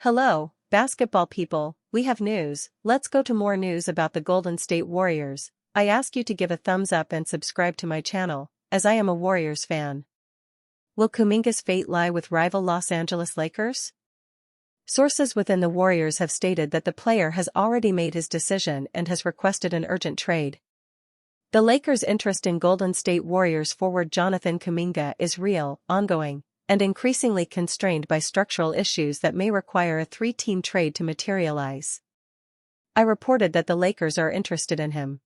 Hello, basketball people, we have news. Let's go to more news about the Golden State Warriors. I ask you to give a thumbs up and subscribe to my channel, as I am a Warriors fan. Will Kuminga's fate lie with rival Los Angeles Lakers? Sources within the Warriors have stated that the player has already made his decision and has requested an urgent trade. The Lakers' interest in Golden State Warriors forward Jonathan Kuminga is real, ongoing, and increasingly constrained by structural issues that may require a three-team trade to materialize. I reported that the Lakers are interested in him.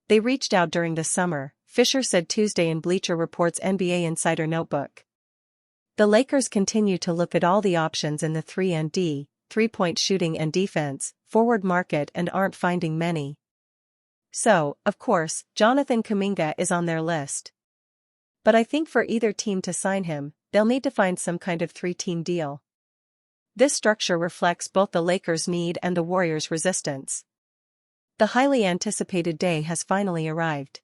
They reached out during the summer, Fisher said Tuesday in Bleacher Report's NBA Insider Notebook. The Lakers continue to look at all the options in the 3&D, three-point shooting and defense, forward market and aren't finding many. So, of course, Jonathan Kuminga is on their list. But I think for either team to sign him, they'll need to find some kind of three-team deal. This structure reflects both the Lakers' need and the Warriors' resistance. The highly anticipated day has finally arrived.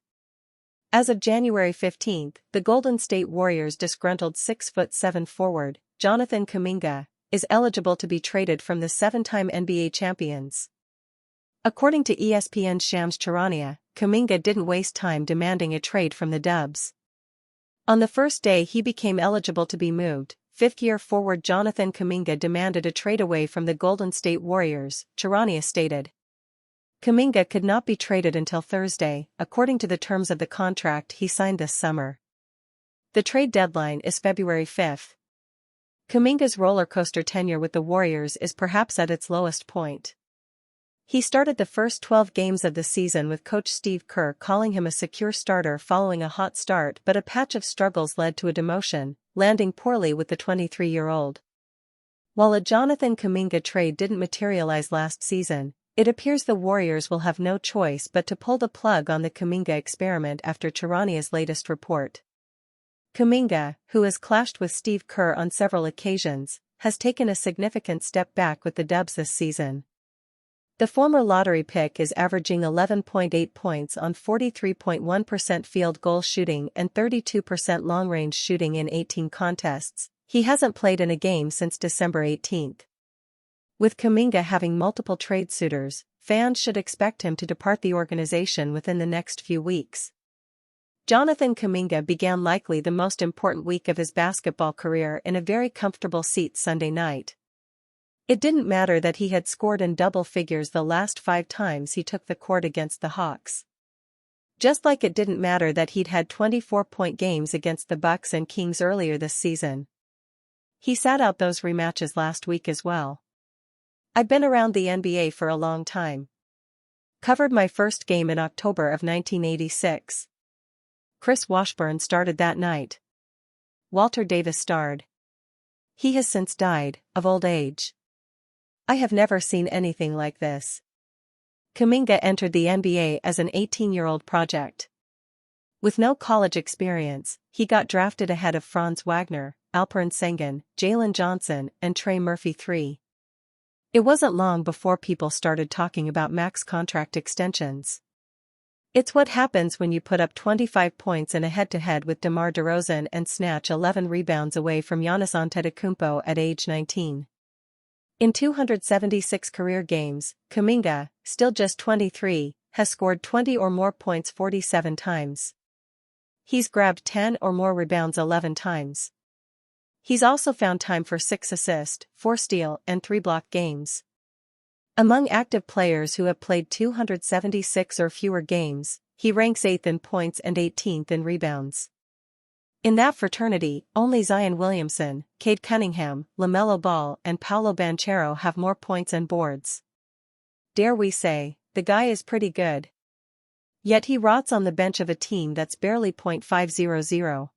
As of January 15, the Golden State Warriors' disgruntled 6'7" forward, Jonathan Kuminga, is eligible to be traded from the seven-time NBA champions. According to ESPN's Shams Charania, Kuminga didn't waste time demanding a trade from the Dubs. On the first day he became eligible to be moved, fifth-year forward Jonathan Kuminga demanded a trade away from the Golden State Warriors, Charania stated. Kuminga could not be traded until Thursday, according to the terms of the contract he signed this summer. The trade deadline is February 5. Kuminga's rollercoaster tenure with the Warriors is perhaps at its lowest point. He started the first 12 games of the season with coach Steve Kerr calling him a secure starter following a hot start, but a patch of struggles led to a demotion, landing poorly with the 23-year-old. While a Jonathan Kuminga trade didn't materialize last season, it appears the Warriors will have no choice but to pull the plug on the Kuminga experiment after Charania's latest report. Kuminga, who has clashed with Steve Kerr on several occasions, has taken a significant step back with the Dubs this season. The former lottery pick is averaging 11.8 points on 43.1% field goal shooting and 32% long-range shooting in 18 contests. He hasn't played in a game since December 18. With Kuminga having multiple trade suitors, fans should expect him to depart the organization within the next few weeks. Jonathan Kuminga began likely the most important week of his basketball career in a very comfortable seat Sunday night. It didn't matter that he had scored in double figures the last 5 times he took the court against the Hawks. Just like it didn't matter that he'd had 24-point games against the Bucks and Kings earlier this season. He sat out those rematches last week as well. I've been around the NBA for a long time. Covered my first game in October of 1986. Chris Washburn started that night. Walter Davis starred. He has since died, of old age. I have never seen anything like this. Kuminga entered the NBA as an 18-year-old project. With no college experience, he got drafted ahead of Franz Wagner, Alperen Sengun, Jalen Johnson, and Trey Murphy III. It wasn't long before people started talking about max contract extensions. It's what happens when you put up 25 points in a head-to-head with DeMar DeRozan and snatch 11 rebounds away from Giannis Antetokounmpo at age 19. In 276 career games, Kuminga, still just 23, has scored 20 or more points 47 times. He's grabbed 10 or more rebounds 11 times. He's also found time for 6 assist, 4 steal, and 3 block games. Among active players who have played 276 or fewer games, he ranks 8th in points and 18th in rebounds. In that fraternity, only Zion Williamson, Cade Cunningham, LaMelo Ball, and Paolo Banchero have more points and boards. Dare we say, the guy is pretty good. Yet he rots on the bench of a team that's barely .500.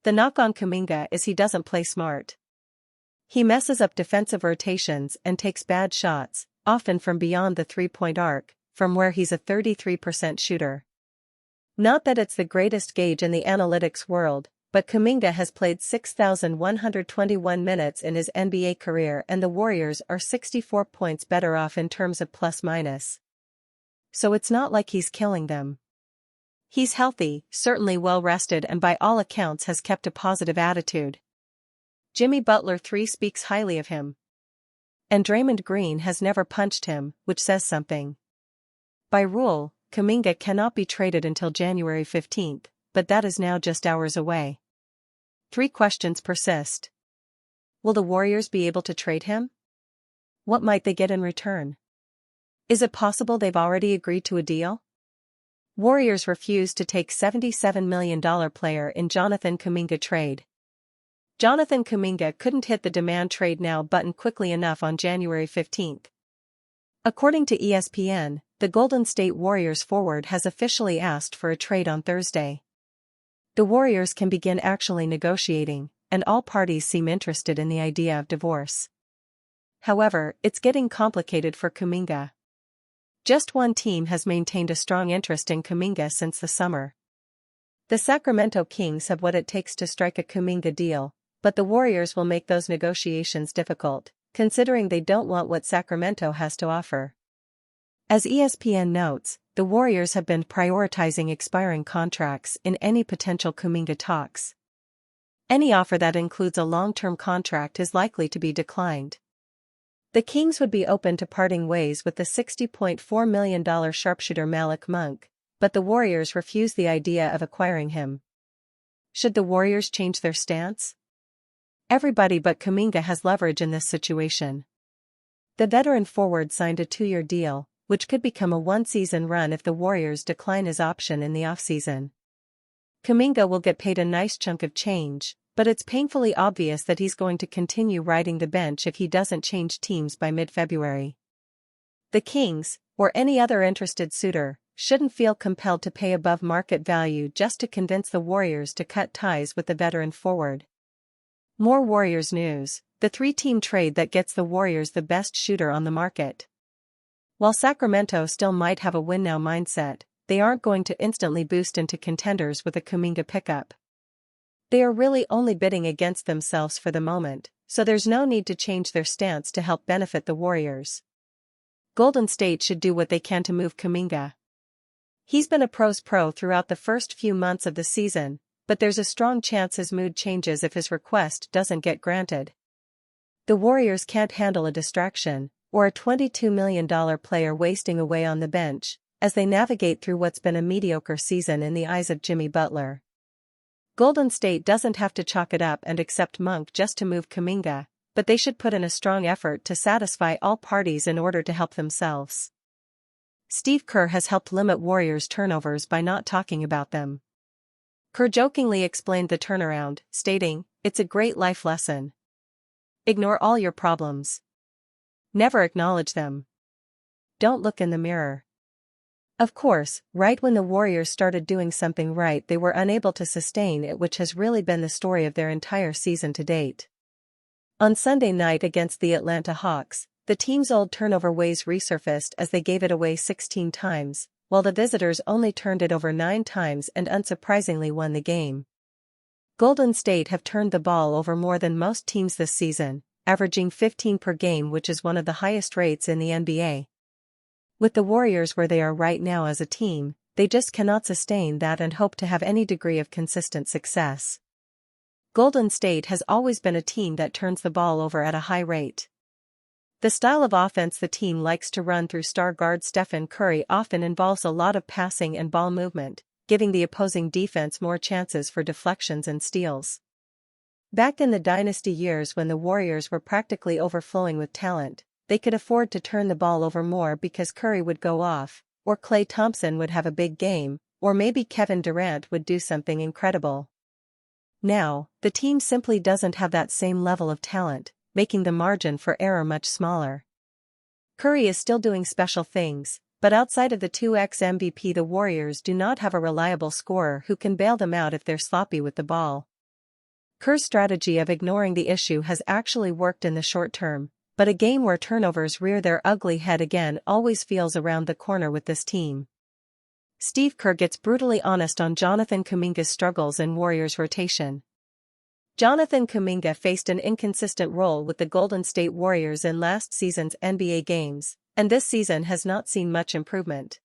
The knock on Kuminga is he doesn't play smart. He messes up defensive rotations and takes bad shots, often from beyond the three-point arc, from where he's a 33% shooter. Not that it's the greatest gauge in the analytics world, but Kuminga has played 6,121 minutes in his NBA career and the Warriors are 64 points better off in terms of plus-minus. So it's not like he's killing them. He's healthy, certainly well-rested and by all accounts has kept a positive attitude. Jimmy Butler III speaks highly of him. And Draymond Green has never punched him, which says something. By rule, Kuminga cannot be traded until January 15, but that is now just hours away. 3 questions persist. Will the Warriors be able to trade him? What might they get in return? Is it possible they've already agreed to a deal? Warriors refused to take $77 million player in Jonathan Kuminga trade. Jonathan Kuminga couldn't hit the demand trade now button quickly enough on January 15. According to ESPN, the Golden State Warriors forward has officially asked for a trade on Thursday. The Warriors can begin actually negotiating, and all parties seem interested in the idea of divorce. However, it's getting complicated for Kuminga. Just one team has maintained a strong interest in Kuminga since the summer. The Sacramento Kings have what it takes to strike a Kuminga deal, but the Warriors will make those negotiations difficult, considering they don't want what Sacramento has to offer. As ESPN notes, the Warriors have been prioritizing expiring contracts in any potential Kuminga talks. Any offer that includes a long-term contract is likely to be declined. The Kings would be open to parting ways with the $60.4 million sharpshooter Malik Monk, but the Warriors refuse the idea of acquiring him. Should the Warriors change their stance? Everybody but Kuminga has leverage in this situation. The veteran forward signed a 2-year deal, which could become a 1-season run if the Warriors decline his option in the offseason. Kuminga will get paid a nice chunk of change, but it's painfully obvious that he's going to continue riding the bench if he doesn't change teams by mid-February. The Kings, or any other interested suitor, shouldn't feel compelled to pay above market value just to convince the Warriors to cut ties with the veteran forward. More Warriors news: the 3-team trade that gets the Warriors the best shooter on the market. While Sacramento still might have a win-now mindset, they aren't going to instantly boost into contenders with a Kuminga pickup. They are really only bidding against themselves for the moment, so there's no need to change their stance to help benefit the Warriors. Golden State should do what they can to move Kuminga. He's been a pro's pro throughout the first few months of the season, but there's a strong chance his mood changes if his request doesn't get granted. The Warriors can't handle a distraction, or a $22 million player wasting away on the bench, as they navigate through what's been a mediocre season in the eyes of Jimmy Butler. Golden State doesn't have to chalk it up and accept Monk just to move Kuminga, but they should put in a strong effort to satisfy all parties in order to help themselves. Steve Kerr has helped limit Warriors' turnovers by not talking about them. Kerr jokingly explained the turnaround, stating, "It's a great life lesson. Ignore all your problems. Never acknowledge them. Don't look in the mirror." Of course, right when the Warriors started doing something right, they were unable to sustain it, which has really been the story of their entire season to date. On Sunday night against the Atlanta Hawks, the team's old turnover ways resurfaced as they gave it away 16 times, while the visitors only turned it over 9 times and unsurprisingly won the game. Golden State have turned the ball over more than most teams this season, averaging 15 per game, which is one of the highest rates in the NBA. With the Warriors where they are right now as a team, they just cannot sustain that and hope to have any degree of consistent success. Golden State has always been a team that turns the ball over at a high rate. The style of offense the team likes to run through star guard Stephen Curry often involves a lot of passing and ball movement, giving the opposing defense more chances for deflections and steals. Back in the dynasty years when the Warriors were practically overflowing with talent, they could afford to turn the ball over more because Curry would go off, or Klay Thompson would have a big game, or maybe Kevin Durant would do something incredible. Now, the team simply doesn't have that same level of talent, making the margin for error much smaller. Curry is still doing special things, but outside of the 2x MVP, the Warriors do not have a reliable scorer who can bail them out if they're sloppy with the ball. Kerr's strategy of ignoring the issue has actually worked in the short term, but a game where turnovers rear their ugly head again always feels around the corner with this team. Steve Kerr gets brutally honest on Jonathan Kuminga's struggles in Warriors rotation. Jonathan Kuminga faced an inconsistent role with the Golden State Warriors in last season's NBA games, and this season has not seen much improvement.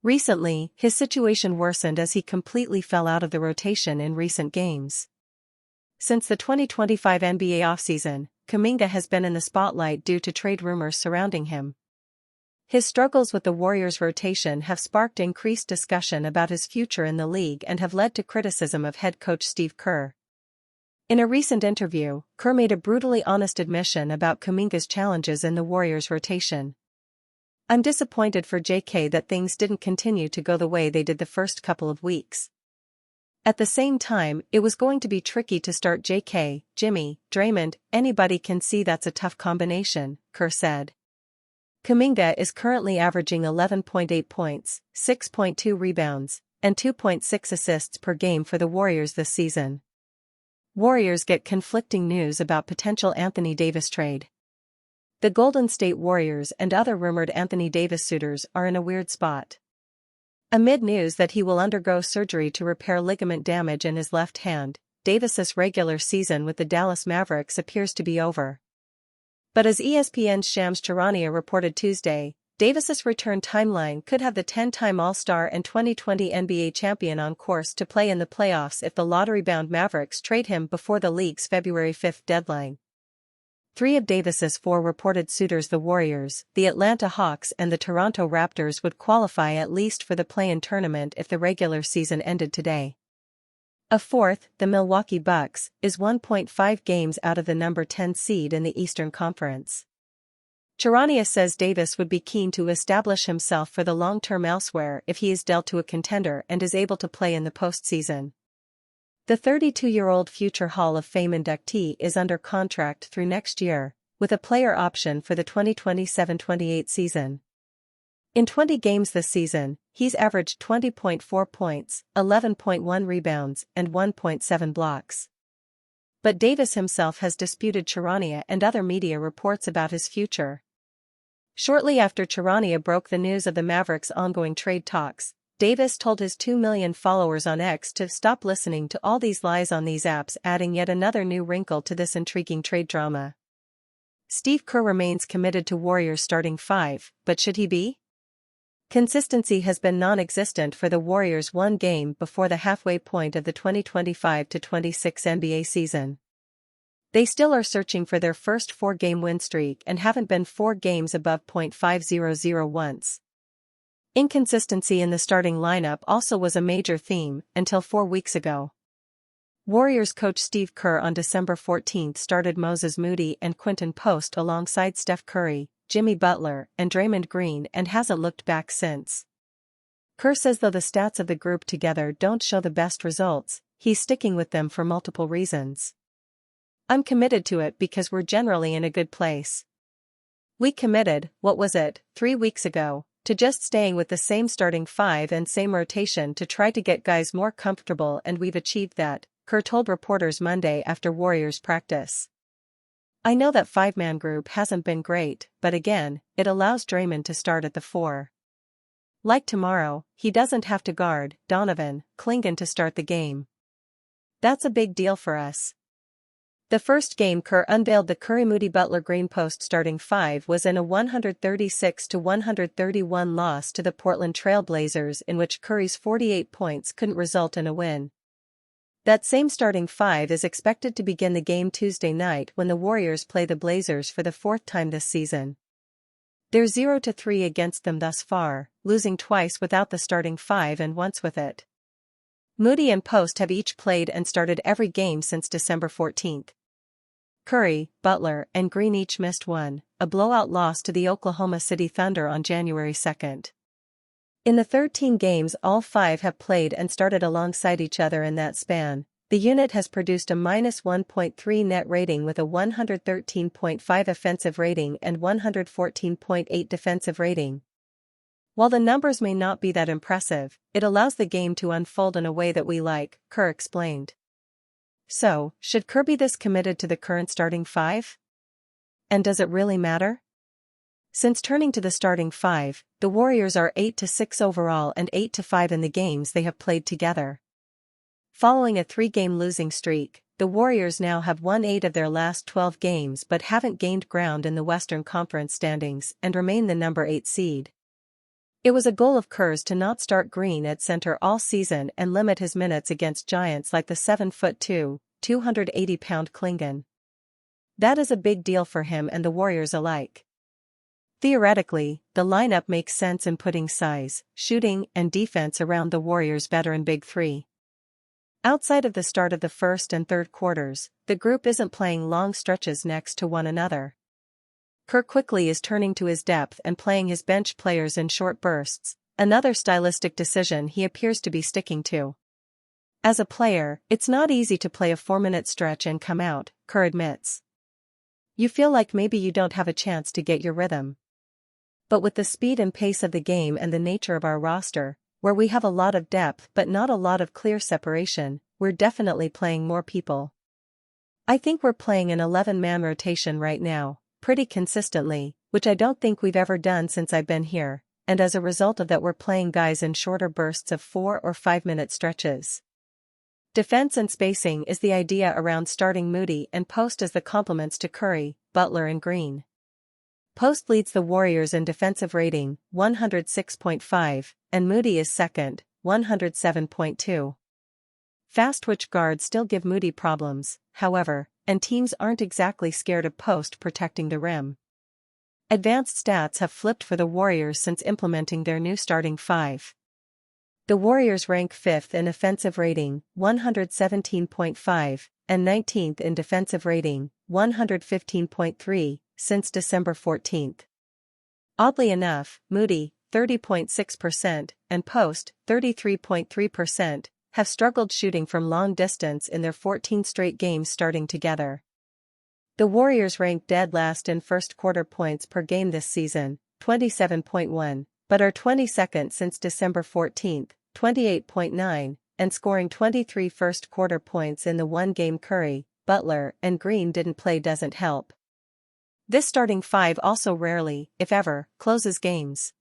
Recently, his situation worsened as he completely fell out of the rotation in recent games. Since the 2025 NBA offseason, Kuminga has been in the spotlight due to trade rumors surrounding him. His struggles with the Warriors' rotation have sparked increased discussion about his future in the league and have led to criticism of head coach Steve Kerr. In a recent interview, Kerr made a brutally honest admission about Kuminga's challenges in the Warriors' rotation. "I'm disappointed for JK that things didn't continue to go the way they did the first couple of weeks. At the same time, it was going to be tricky to start JK, Jimmy, Draymond, anybody can see that's a tough combination," Kerr said. Kuminga is currently averaging 11.8 points, 6.2 rebounds, and 2.6 assists per game for the Warriors this season. Warriors get conflicting news about potential Anthony Davis trade. The Golden State Warriors and other rumored Anthony Davis suitors are in a weird spot. Amid news that he will undergo surgery to repair ligament damage in his left hand, Davis's regular season with the Dallas Mavericks appears to be over. But as ESPN's Shams Charania reported Tuesday, Davis's return timeline could have the 10-time All-Star and 2020 NBA champion on course to play in the playoffs if the lottery-bound Mavericks trade him before the league's February 5 deadline. Three of Davis's four reported suitors, the Warriors, the Atlanta Hawks and the Toronto Raptors, would qualify at least for the play-in tournament if the regular season ended today. A fourth, the Milwaukee Bucks, is 1.5 games out of the number 10 seed in the Eastern Conference. Charania says Davis would be keen to establish himself for the long term elsewhere if he is dealt to a contender and is able to play in the postseason. The 32-year-old future Hall of Fame inductee is under contract through next year, with a player option for the 2027-28 season. In 20 games this season, he's averaged 20.4 points, 11.1 rebounds, and 1.7 blocks. But Davis himself has disputed Charania and other media reports about his future. Shortly after Charania broke the news of the Mavericks' ongoing trade talks, Davis told his 2 million followers on X to stop listening to all these lies on these apps, adding yet another new wrinkle to this intriguing trade drama. Steve Kerr remains committed to Warriors starting five, but should he be? Consistency has been non-existent for the Warriors one game before the halfway point of the 2025-26 NBA season. They still are searching for their first four-game win streak and haven't been 4 games above .500 once. Inconsistency in the starting lineup also was a major theme until 4 weeks ago. Warriors coach Steve Kerr on December 14 started Moses Moody and Quinton Post alongside Steph Curry, Jimmy Butler, and Draymond Green and hasn't looked back since. Kerr says though the stats of the group together don't show the best results, he's sticking with them for multiple reasons. "I'm committed to it because we're generally in a good place. We committed, 3 weeks ago, to just staying with the same starting five and same rotation to try to get guys more comfortable, and we've achieved that," Kerr told reporters Monday after Warriors practice. "I know that five-man group hasn't been great, but again, it allows Draymond to start at the 4. Like tomorrow, he doesn't have to guard Donovan Klingon to start the game. That's a big deal for us." The first game Kerr unveiled the Curry-Moody-Butler-Green Post starting five was in a 136-131 loss to the Portland Trail Blazers, in which Curry's 48 points couldn't result in a win. That same starting five is expected to begin the game Tuesday night when the Warriors play the Blazers for the 4th time this season. They're 0-3 against them thus far, losing twice without the starting five and once with it. Moody and Post have each played and started every game since December 14. Curry, Butler, and Green each missed one, a blowout loss to the Oklahoma City Thunder on January 2. In the 13 games all five have played and started alongside each other in that span, the unit has produced a -1.3 net rating with a 113.5 offensive rating and 114.8 defensive rating. While the numbers may not be that impressive, it allows the game to unfold in a way that we like, Kerr explained. So, should Kerr be this committed to the current starting five? And does it really matter? Since turning to the starting five, the Warriors are 8-6 overall and 8-5 in the games they have played together. Following a 3-game losing streak, the Warriors now have won 8 of their last 12 games but haven't gained ground in the Western Conference standings and remain the number 8 seed. It was a goal of Kerr's to not start Green at center all season and limit his minutes against giants like the 7'2", 280-pound Klingon. That is a big deal for him and the Warriors alike. Theoretically, the lineup makes sense in putting size, shooting, and defense around the Warriors' veteran Big Three. Outside of the start of the first and third quarters, the group isn't playing long stretches next to one another. Kerr quickly is turning to his depth and playing his bench players in short bursts, another stylistic decision he appears to be sticking to. As a player, it's not easy to play a 4-minute stretch and come out, Kerr admits. You feel like maybe you don't have a chance to get your rhythm. But with the speed and pace of the game and the nature of our roster, where we have a lot of depth but not a lot of clear separation, we're definitely playing more people. I think we're playing an 11-man rotation right now, pretty consistently, which I don't think we've ever done since I've been here, and as a result of that we're playing guys in shorter bursts of 4 or 5-minute stretches. Defense and spacing is the idea around starting Moody and Post as the complements to Curry, Butler and Green. Post leads the Warriors in defensive rating, 106.5, and Moody is second, 107.2. Fast-twitch guards still give Moody problems, however, and teams aren't exactly scared of Post protecting the rim. Advanced stats have flipped for the Warriors since implementing their new starting five. The Warriors rank 5th in offensive rating, 117.5, and 19th in defensive rating, 115.3, since December 14. Oddly enough, Moody, 30.6%, and Post, 33.3%, have struggled shooting from long distance in their 14 straight games starting together. The Warriors rank dead last in first quarter points per game this season, 27.1, but are 22nd since December 14, 28.9, and scoring 23 first quarter points in the one game Curry, Butler, and Green didn't play doesn't help. This starting five also rarely, if ever, closes games.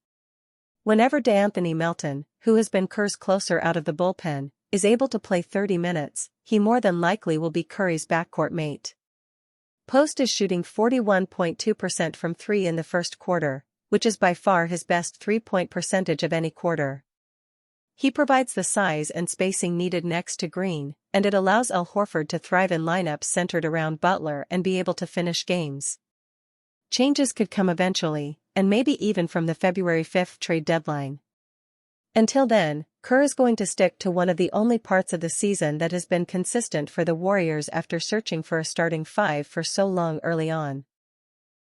Whenever DeAnthony Melton, who has been Kerr's closer out of the bullpen, is able to play 30 minutes, he more than likely will be Curry's backcourt mate. Post is shooting 41.2% from 3 in the first quarter, which is by far his best three-point percentage of any quarter. He provides the size and spacing needed next to Green, and it allows Al Horford to thrive in lineups centered around Butler and be able to finish games. Changes could come eventually, and maybe even from the February 5 trade deadline. Until then, Kerr is going to stick to one of the only parts of the season that has been consistent for the Warriors after searching for a starting five for so long early on.